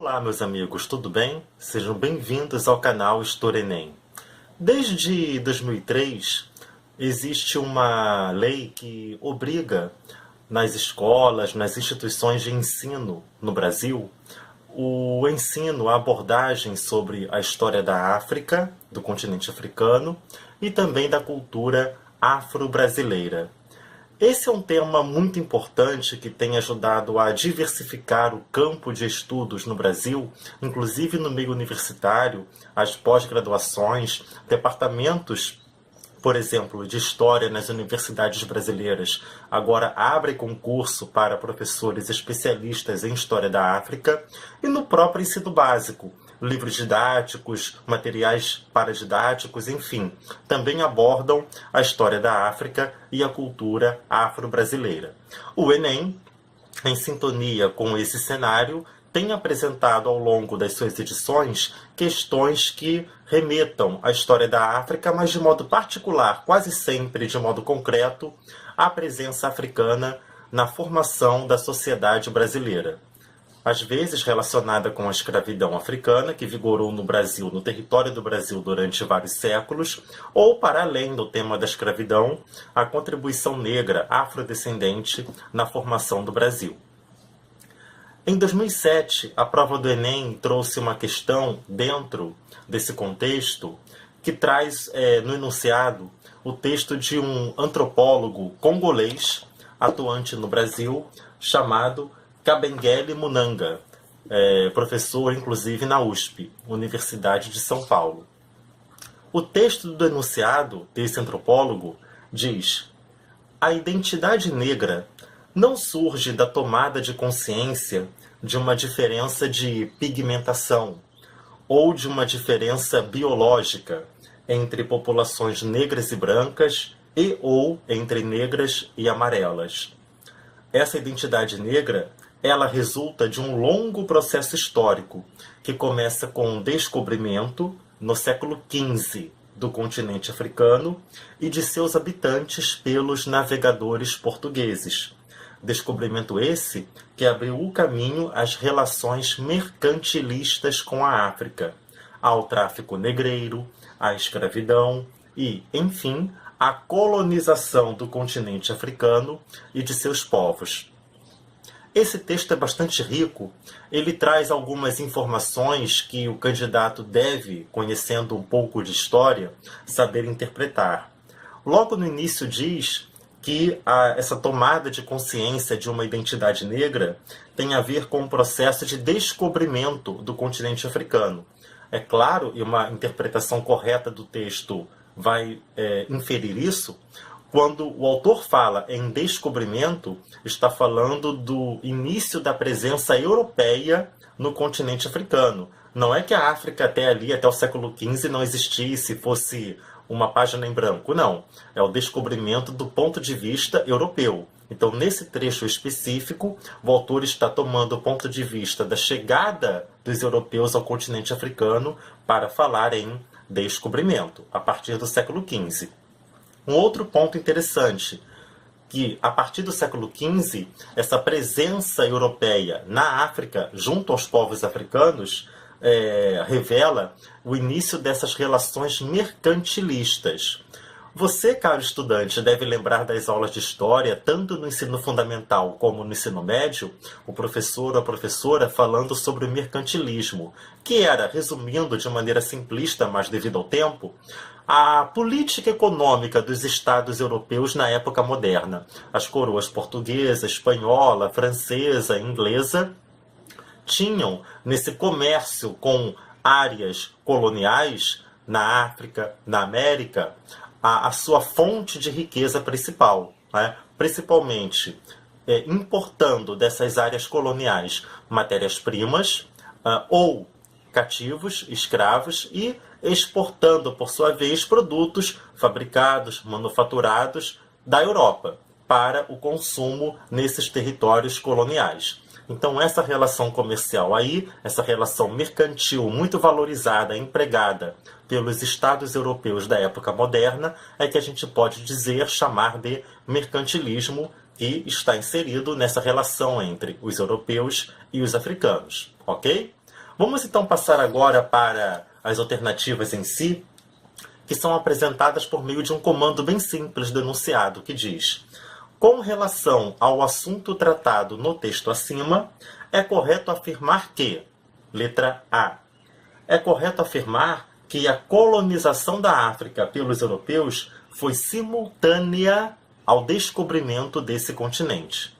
Olá, meus amigos, tudo bem? Sejam bem-vindos ao canal História Enem. Desde 2003, existe uma lei que obriga nas escolas, nas instituições de ensino no Brasil, o ensino, a abordagem sobre a história da África, do continente africano, e também da cultura afro-brasileira. Esse é um tema muito importante que tem ajudado a diversificar o campo de estudos no Brasil, inclusive no meio universitário, as pós-graduações, departamentos, por exemplo, de História nas universidades brasileiras, agora abrem concurso para professores especialistas em História da África, e no próprio ensino básico, livros didáticos, materiais paradidáticos, enfim, também abordam a história da África e a cultura afro-brasileira. O Enem, em sintonia com esse cenário, tem apresentado ao longo das suas edições questões que remetam à história da África, mas de modo particular, quase sempre de modo concreto, à presença africana na formação da sociedade brasileira. Às vezes relacionada com a escravidão africana, que vigorou no Brasil, no território do Brasil durante vários séculos, ou, para além do tema da escravidão, a contribuição negra afrodescendente na formação do Brasil. Em 2007, a prova do Enem trouxe uma questão dentro desse contexto que traz no enunciado o texto de um antropólogo congolês atuante no Brasil chamado Kabengele Munanga, professor inclusive na USP, Universidade de São Paulo. O texto do enunciado desse antropólogo diz: a identidade negra não surge da tomada de consciência de uma diferença de pigmentação ou de uma diferença biológica entre populações negras e brancas e ou entre negras e amarelas. Essa identidade negra, ela resulta de um longo processo histórico que começa com o descobrimento, no século XV, do continente africano e de seus habitantes pelos navegadores portugueses. Descobrimento esse que abriu o caminho às relações mercantilistas com a África, ao tráfico negreiro, à escravidão e, enfim, à colonização do continente africano e de seus povos. Esse texto é bastante rico, ele traz algumas informações que o candidato deve, conhecendo um pouco de história, saber interpretar. Logo no início diz que essa tomada de consciência de uma identidade negra tem a ver com o processo de descobrimento do continente africano. É claro, e uma interpretação correta do texto vai inferir isso, quando o autor fala em descobrimento, está falando do início da presença europeia no continente africano. Não é que a África até o século XV não existisse, fosse uma página em branco, não. É o descobrimento do ponto de vista europeu. Então, nesse trecho específico, o autor está tomando o ponto de vista da chegada dos europeus ao continente africano para falar em descobrimento, a partir do século XV. Um outro ponto interessante, que a partir do século XV, essa presença europeia na África, junto aos povos africanos, revela o início dessas relações mercantilistas. Você, caro estudante, deve lembrar das aulas de história, tanto no ensino fundamental como no ensino médio, o professor ou a professora falando sobre o mercantilismo, que era, resumindo de maneira simplista, mas devido ao tempo, a política econômica dos estados europeus na época moderna. As coroas portuguesa, espanhola, francesa, inglesa tinham nesse comércio com áreas coloniais na África, na América, a sua fonte de riqueza principal, né? Principalmente importando dessas áreas coloniais matérias-primas ou cativos, escravos, e exportando, por sua vez, produtos fabricados, manufaturados da Europa para o consumo nesses territórios coloniais. Então, essa relação comercial aí, essa relação mercantil muito valorizada, empregada pelos estados europeus da época moderna, é que a gente pode dizer, chamar de mercantilismo, que está inserido nessa relação entre os europeus e os africanos, ok? Vamos então passar agora para as alternativas em si, que são apresentadas por meio de um comando bem simples do enunciado, que diz: com relação ao assunto tratado no texto acima, é correto afirmar que, letra A, é correto afirmar que a colonização da África pelos europeus foi simultânea ao descobrimento desse continente.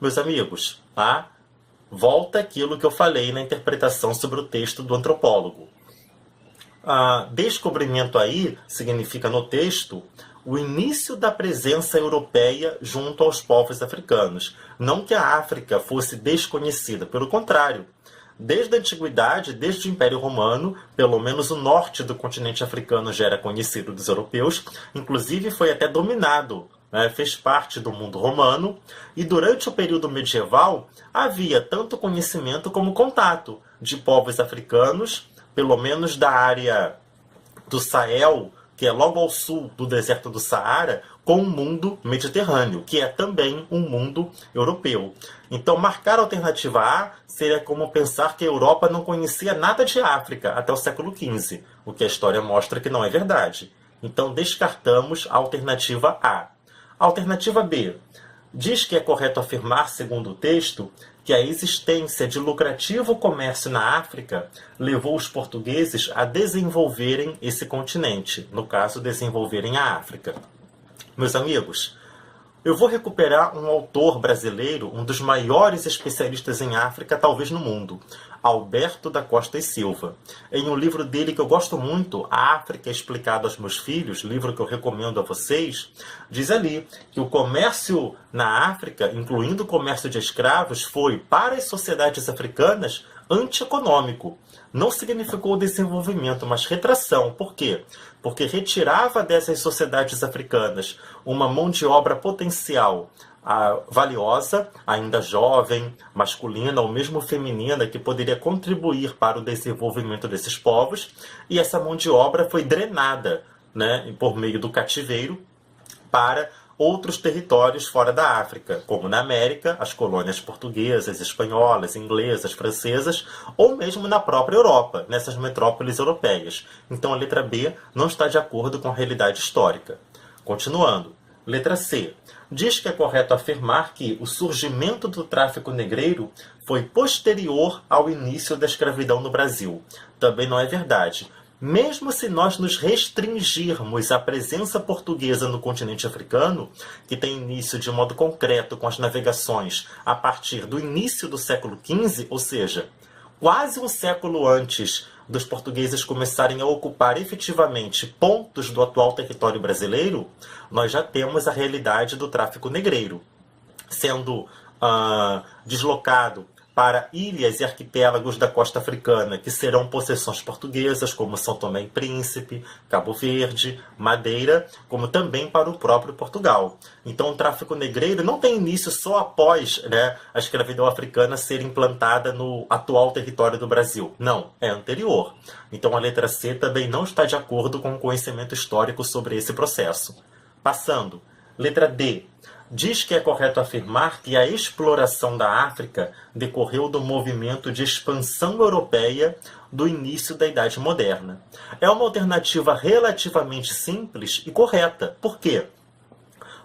Meus amigos, tá? Volta aquilo que eu falei na interpretação sobre o texto do antropólogo. Descobrimento aí significa no texto o início da presença europeia junto aos povos africanos. Não que a África fosse desconhecida, pelo contrário. Desde a antiguidade, desde o Império Romano, pelo menos o norte do continente africano já era conhecido dos europeus, inclusive foi até dominado, né? Fez parte do mundo romano, e durante o período medieval havia tanto conhecimento como contato de povos africanos, pelo menos da área do Sahel, que é logo ao sul do deserto do Saara, com o mundo mediterrâneo, que é também um mundo europeu. Então, marcar a alternativa A seria como pensar que a Europa não conhecia nada de África até o século XV, o que a história mostra que não é verdade. Então, descartamos a alternativa A. A alternativa B diz que é correto afirmar, segundo o texto, que a existência de lucrativo comércio na África levou os portugueses a desenvolverem esse continente, no caso, desenvolverem a África. Meus amigos, eu vou recuperar um autor brasileiro, um dos maiores especialistas em África, talvez no mundo, Alberto da Costa e Silva. Em um livro dele que eu gosto muito, A África Explicada aos Meus Filhos, livro que eu recomendo a vocês, diz ali que o comércio na África, incluindo o comércio de escravos, foi, para as sociedades africanas, antieconômico. Não significou desenvolvimento, mas retração. Por quê? Porque retirava dessas sociedades africanas uma mão de obra potencial valiosa, ainda jovem, masculina ou mesmo feminina, que poderia contribuir para o desenvolvimento desses povos, e essa mão de obra foi drenada, né, por meio do cativeiro para outros territórios fora da África, como na América, as colônias portuguesas, espanholas, inglesas, francesas, ou mesmo na própria Europa, nessas metrópoles europeias. Então a letra B não está de acordo com a realidade histórica. Continuando. Letra C. Diz que é correto afirmar que o surgimento do tráfico negreiro foi posterior ao início da escravidão no Brasil. Também não é verdade. Mesmo se nós nos restringirmos à presença portuguesa no continente africano, que tem início de modo concreto com as navegações a partir do início do século XV, ou seja, quase um século antes dos portugueses começarem a ocupar efetivamente pontos do atual território brasileiro, nós já temos a realidade do tráfico negreiro, sendo deslocado para ilhas e arquipélagos da costa africana, que serão possessões portuguesas, como São Tomé e Príncipe, Cabo Verde, Madeira, como também para o próprio Portugal. Então o tráfico negreiro não tem início só após, né, a escravidão africana ser implantada no atual território do Brasil. Não, é anterior. Então a letra C também não está de acordo com o conhecimento histórico sobre esse processo. Passando. Letra D. Diz que é correto afirmar que a exploração da África decorreu do movimento de expansão europeia do início da Idade Moderna. É uma alternativa relativamente simples e correta. Por quê?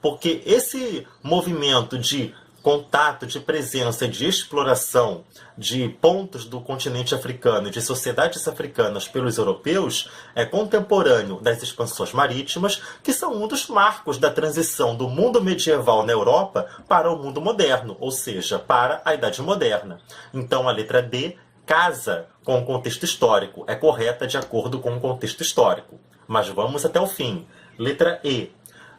Porque esse movimento de contato, de presença, de exploração de pontos do continente africano, de sociedades africanas pelos europeus, é contemporâneo das expansões marítimas, que são um dos marcos da transição do mundo medieval na Europa para o mundo moderno, ou seja, para a Idade Moderna. Então a letra D casa com o contexto histórico, é correta de acordo com o contexto histórico. Mas vamos até o fim. Letra E.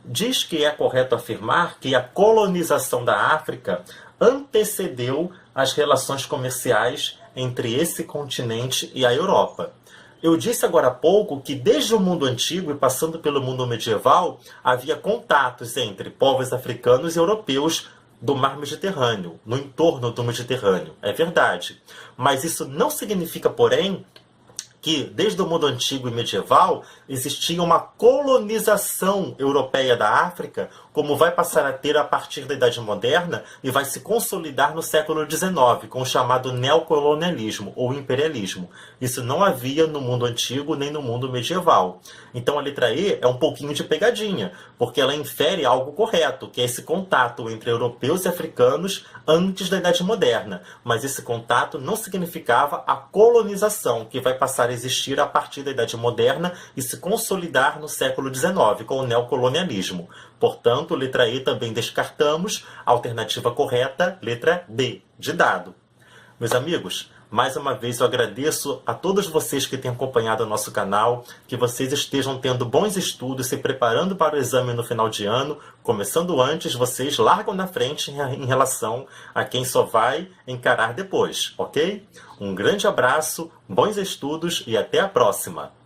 Diz que é correto afirmar que a colonização da África antecedeu as relações comerciais entre esse continente e a Europa. Eu disse agora há pouco que desde o mundo antigo e passando pelo mundo medieval, havia contatos entre povos africanos e europeus do mar Mediterrâneo, no entorno do Mediterrâneo. É verdade. Mas isso não significa, porém, que desde o mundo antigo e medieval existia uma colonização europeia da África como vai passar a ter a partir da Idade Moderna e vai se consolidar no século XIX, com o chamado neocolonialismo ou imperialismo. Isso não havia no mundo antigo nem no mundo medieval. Então a letra E é um pouquinho de pegadinha, porque ela infere algo correto, que é esse contato entre europeus e africanos antes da Idade Moderna. Mas esse contato não significava a colonização, que vai passar a existir a partir da Idade Moderna e se consolidar no século XIX, com o neocolonialismo. Portanto, letra E também descartamos. A alternativa correta, letra D, de dado. Meus amigos, mais uma vez eu agradeço a todos vocês que têm acompanhado o nosso canal, que vocês estejam tendo bons estudos, se preparando para o exame no final de ano. Começando antes, vocês largam na frente em relação a quem só vai encarar depois, ok? Um grande abraço, bons estudos e até a próxima!